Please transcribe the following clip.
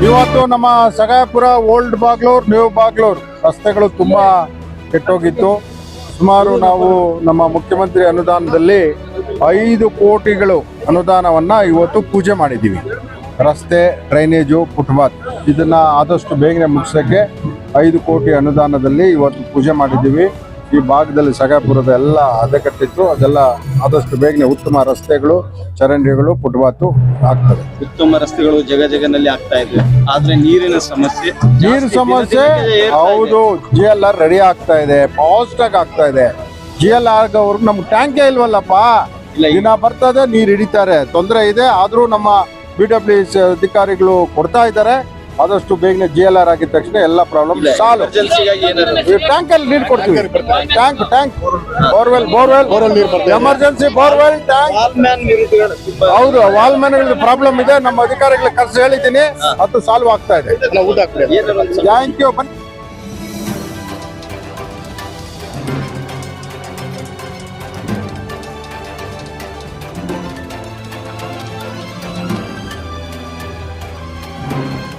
ಇವತ್ತು ನಮ್ಮ ಸಗಾಪುರ old Bagalur new Bagalur ರಸ್ತೆಗಳು ತುಂಬಾ ಕೆಟ್ಟೋಗಿತ್ತು. ಸುಮಾರು ನಾವು ನಮ್ಮ ಮುಖ್ಯಮಂತ್ರಿ ಅನುದಾನದಲ್ಲಿ 5 ಕೋಟಿಗಳು ಅನುದಾನವನ್ನ ಇವತ್ತು ಪೂಜೆ ಮಾಡಿದ್ದೀವಿ. ರಸ್ತೆ, ಡ್ರೈನೇಜು, ಫುಟ್ಪಾತ್ ಇದನ್ನ ಆದಷ್ಟು ಬೇಗನೆ ಮುಗಿಸೋಕ್ಕೆ 5 ಕೋಟಿ ಅನುದಾನದಲ್ಲಿ ಇವತ್ತು ಪೂಜೆ ಮಾಡಿದ್ದೀವಿ. ಈ ಭಾಗದಲ್ಲಿ ಸಗಾಪುರದ ಎಲ್ಲ ಹದಗೆಟ್ಟಿತ್ತು, ಅದೆಲ್ಲ ಆದಷ್ಟು ಬೇಗನೆ ಉತ್ತಮ ರಸ್ತೆಗಳು, ಚರಂಡಿಗಳು, ಫುಟ್ಪಾತ್ ಆಗ್ತದೆ. ಉತ್ತಮ ರಸ್ತೆಗಳು ಜಗನಲ್ಲಿ ಆಗ್ತಾ ಇದೆ. ಆದ್ರೆ ನೀರಿನ ಸಮಸ್ಯೆ ಹೌದು. GLR ರೆಡಿ ಆಗ್ತಾ ಇದೆ, ಫಾಸ್ಟ್ ಆಗಿ ಆಗ್ತಾ ಇದೆ. GLR ಅವ್ರಿಗೆ ನಮ್ಗೆ ಟ್ಯಾಂಕೇ ಇಲ್ವಲ್ಲಪ್ಪ. ದಿನ ಬರ್ತದೆ, ನೀರು ಹಿಡಿತಾರೆ, ತೊಂದರೆ ಇದೆ. ಆದ್ರೂ ನಮ್ಮ BWC ಅಧಿಕಾರಿಗಳು ಕೊಡ್ತಾ ಇದ್ದಾರೆ. ಆದಷ್ಟು ಬೇಗನೆ GLR ಆಗಿದ ತಕ್ಷಣ ಎಲ್ಲ ಪ್ರಾಬ್ಲಮ್ ಸಾಲ್ವ್. ಟ್ಯಾಂಕ್ ಅಲ್ಲಿ ನೀರು ಕೊಡ್ತೀವಿ. Tank borewell emergency borewell tank. ಹೌದು, ವಾಲ್ ಮ್ಯಾನ್ಗಳ ಪ್ರಾಬ್ಲಮ್ ಇದೆ. ನಮ್ಮ ಅಧಿಕಾರಿಗಳಿಗೆ ಕರ್ಸಿ ಹೇಳಿದ್ದೀನಿ, ಅದು ಸಾಲ್ವ್ ಆಗ್ತಾ ಇದೆ. Thank you.